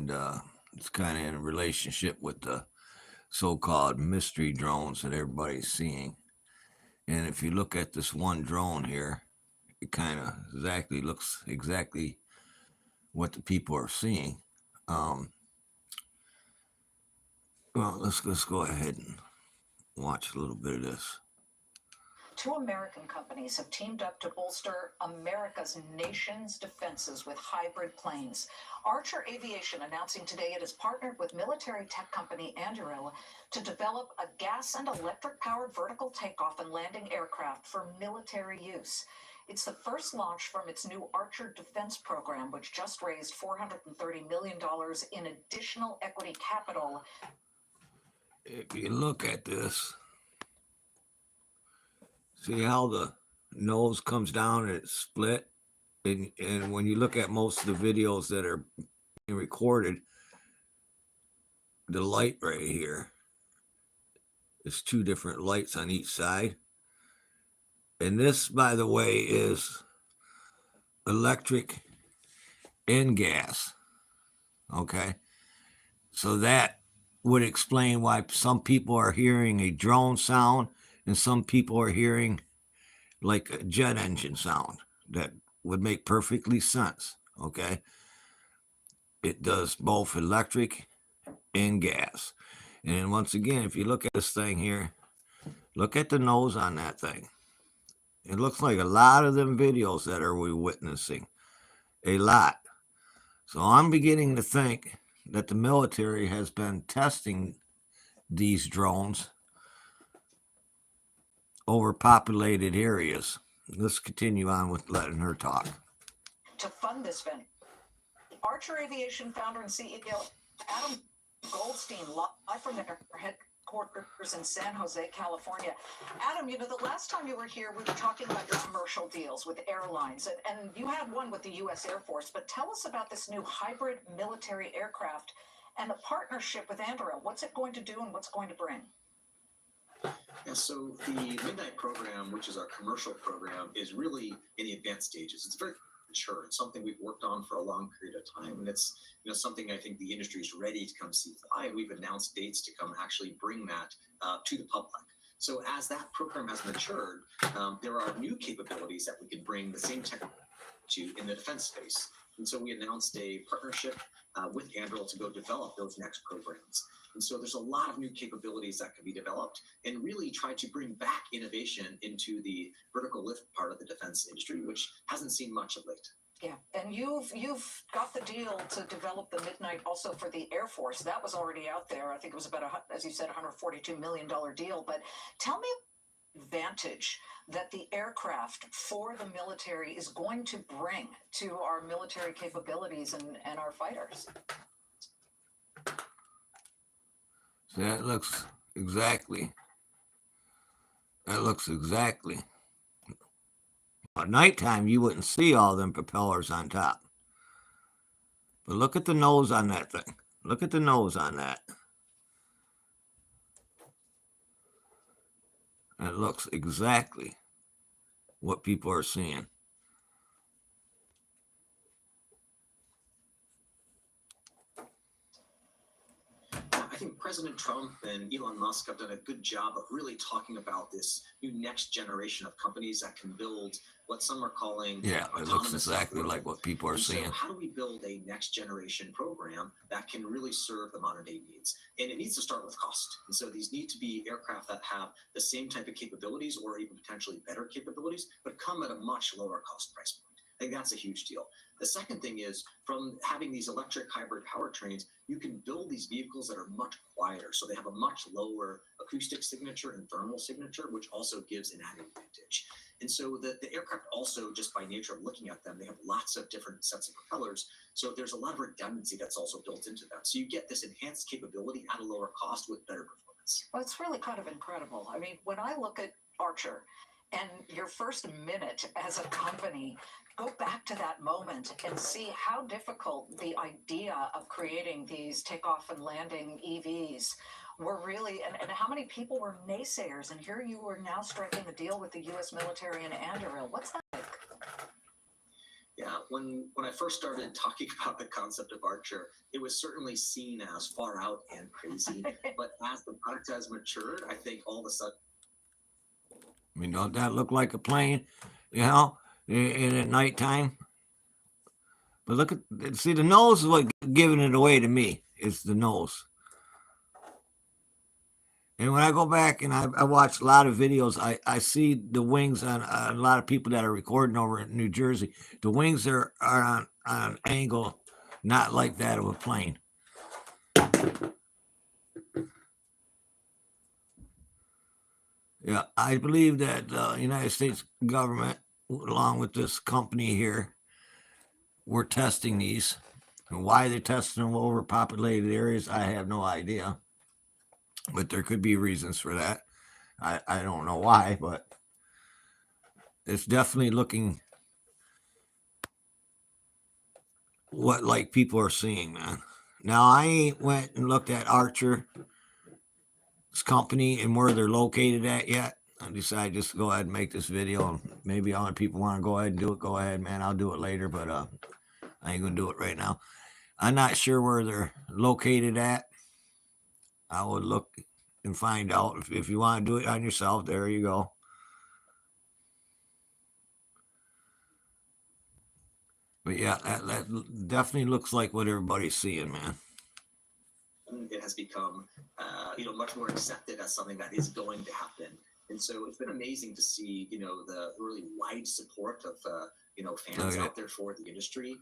and it's kind of in relationship with the so-called mystery drones that everybody's seeing. And if you look at this one drone here, it kind of exactly looks exactly what the people are seeing. Um, well, let's go ahead and watch a little bit of this. Two American companies have teamed up to bolster America's nation's defenses with hybrid planes. Archer Aviation announcing today it has partnered with military tech company Anduril to develop a gas and electric powered vertical takeoff and landing aircraft for military use. It's the first launch from its new Archer Defense program, which just raised $430 million in additional equity capital. If you look at this, see how the nose comes down and it's split? And when you look at most of the videos that are being recorded, the light right here is two different lights on each side. And this, by the way, is electric and gas. Okay. So that would explain why some people are hearing a drone sound and some people are hearing like a jet engine sound. That would make perfectly sense. Okay. It does both electric and gas. And once again, if you look at this thing here, look at the nose on that thing. It looks like a lot of them videos that are we witnessing. A lot. So I'm beginning to think that the military has been testing these drones over populated areas. Let's continue on with letting her talk. To fund this venture, Archer Aviation founder and CEO Adam Goldstein, live from their headquarters in San Jose, California. Adam, the last time you were here, we were talking about your commercial deals with airlines, and you had one with the U.S. Air Force. But tell us about this new hybrid military aircraft and the partnership with Anduril. What's it going to do and what's going to bring? Yeah, so the Midnight program, which is our commercial program, is really in the advanced stages. It's very mature. It's something we've worked on for a long period of time, and it's something I think the industry is ready to come see fly. We've announced dates to come actually bring that to the public. So as that program has matured, there are new capabilities that we can bring the same technology to in the defense space. And so we announced a partnership with Anduril to go develop those next programs. And so there's a lot of new capabilities that can be developed and really try to bring back innovation into the vertical lift part of the defense industry, which hasn't seen much of late. Yeah, and you've got the deal to develop the Midnight also for the Air Force. That was already out there. I think it was about, as you said, $142 million deal. But tell me advantage that the aircraft for the military is going to bring to our military capabilities and our fighters. So that looks exactly. At nighttime, you wouldn't see all them propellers on top. But look at the nose on that thing. Look at the nose on that. It looks exactly what people are seeing. I think President Trump and Elon Musk have done a good job of really talking about this new next generation of companies that can build what some are calling it looks exactly like what people are seeing. So how do we build a next generation program that can really serve the modern day needs? And it needs to start with cost. And so these need to be aircraft that have the same type of capabilities or even potentially better capabilities, but come at a much lower cost price point. I think that's a huge deal. The second thing is from having these electric hybrid powertrains, you can build these vehicles that are much quieter. So they have a much lower acoustic signature and thermal signature, which also gives an added advantage. And so the aircraft also, just by nature of looking at them, they have lots of different sets of propellers. So there's a lot of redundancy that's also built into them. So you get this enhanced capability at a lower cost with better performance. Well, it's really kind of incredible. I mean, when I look at Archer and your first minute as a company, go back to that moment and see how difficult the idea of creating these takeoff and landing EVs were really, and how many people were naysayers. And here you are now striking a deal with the U.S. military and Anduril. What's that like? Yeah, when I first started talking about the concept of Archer, it was certainly seen as far out and crazy. But as the product has matured, I think all of a sudden, I mean, don't that look like a plane? You know, in at nighttime. But look at see the nose is what giving it away to me. It's the nose. And when I go back and I watch a lot of videos, I see the wings on a lot of people that are recording over in New Jersey. The wings are on an angle not like that of a plane. Yeah, I believe that the United States government, along with this company here, we're testing these. And why they're testing them over populated areas, I have no idea. But there could be reasons for that. I don't know why, but it's definitely looking what like people are seeing, man. Now I ain't went and looked at Archer's company and where they're located at yet. I decided just to go ahead and make this video, and maybe other people want to go ahead and do it. Go ahead, man. I'll do it later, but I ain't gonna do it right now. I'm not sure where they're located at. I would look and find out. If you want to do it on yourself, there you go. But yeah, that definitely looks like what everybody's seeing, man. it has become, much more accepted as something that is going to happen. And so it's been amazing to see, the really wide support of, fans out there for the industry.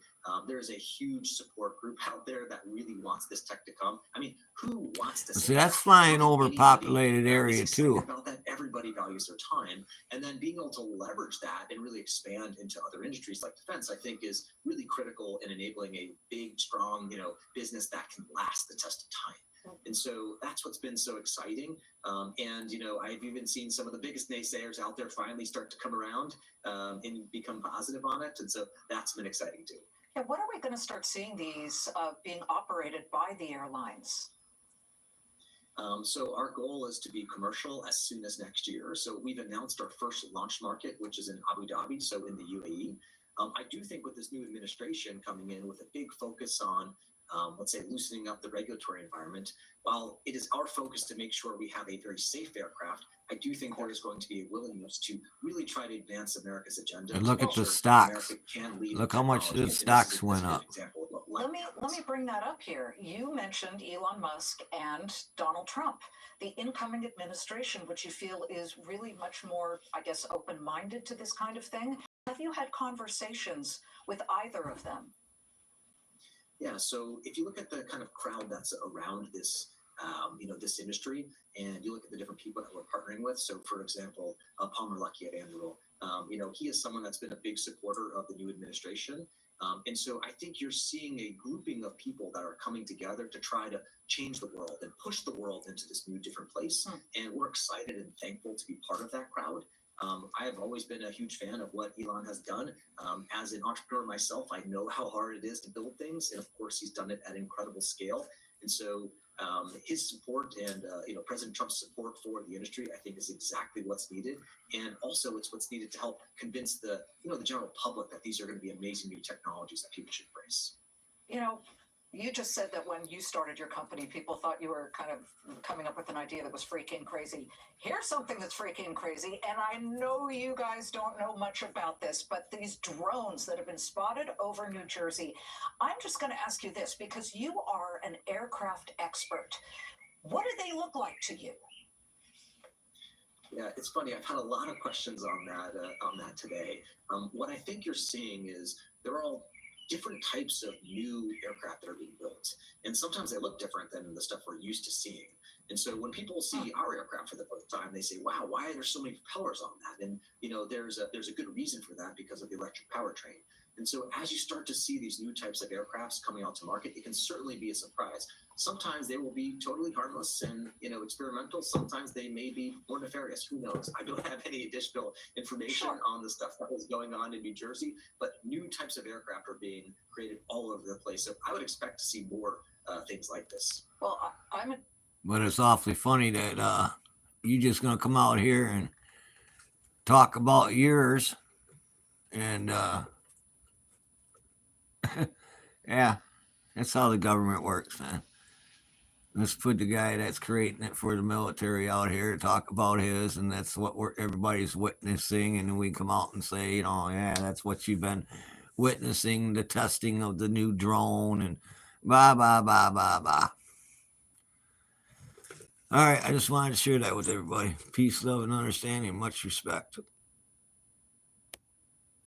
There's a huge support group out there that really wants this tech to come. I mean, who wants to see that's flying over populated area too? About that, everybody values their time, and then being able to leverage that and really expand into other industries like defense, I think, is really critical in enabling a big, strong, business that can last the test of time. And so that's what's been so exciting. I've even seen some of the biggest naysayers out there finally start to come around and become positive on it. And so that's been exciting too. Yeah, what are we going to start seeing these being operated by the airlines? So our goal is to be commercial as soon as next year. So we've announced our first launch market, which is in Abu Dhabi, so in the UAE. I do think with this new administration coming in with a big focus on let's say loosening up the regulatory environment, while it is our focus to make sure we have a very safe aircraft, I do think there is going to be a willingness to really try to advance America's agenda. And look at the stocks. Look how much the stocks went up. Let me bring that up here. You mentioned Elon Musk and Donald Trump, the incoming administration, which you feel is really much more, I guess, open-minded to this kind of thing. Have you had conversations with either of them? Yeah, so if you look at the kind of crowd that's around this, this industry, and you look at the different people that we're partnering with. So, for example, Palmer Luckey at Anduril, he is someone that's been a big supporter of the new administration. And so I think you're seeing a grouping of people that are coming together to try to change the world and push the world into this new different place. And we're excited and thankful to be part of that crowd. I have always been a huge fan of what Elon has done. As an entrepreneur myself, I know how hard it is to build things. And of course, he's done it at incredible scale. And so his support and, President Trump's support for the industry, I think, is exactly what's needed. And also it's what's needed to help convince the general public that these are going to be amazing new technologies that people should embrace. You just said that when you started your company, people thought you were kind of coming up with an idea that was freaking crazy. Here's something that's freaking crazy, and I know you guys don't know much about this, but these drones that have been spotted over New Jersey, I'm just going to ask you this because you are an aircraft expert. What do they look like to you? Yeah, it's funny. I've had a lot of questions on that today. What I think you're seeing is they're all different types of new aircraft that are being built. And sometimes they look different than the stuff we're used to seeing. And so when people see our aircraft for the first time, they say, wow, why are there so many propellers on that? And, there's a good reason for that because of the electric powertrain. And so as you start to see these new types of aircrafts coming out to market, it can certainly be a surprise. Sometimes they will be totally harmless and, experimental. Sometimes they may be more nefarious. Who knows? I don't have any additional information on the stuff that was going on in New Jersey, but new types of aircraft are being created all over the place. So I would expect to see more things like this. Well, But it's awfully funny that you just going to come out here and talk about yours and Yeah, that's how the government works, man. Let's put the guy that's creating it for the military out here to talk about his, and that's what everybody's witnessing. And then we come out and say, yeah, that's what you've been witnessing, the testing of the new drone, and blah, blah, blah, blah, blah. All right, I just wanted to share that with everybody. Peace, love, and understanding. Much respect.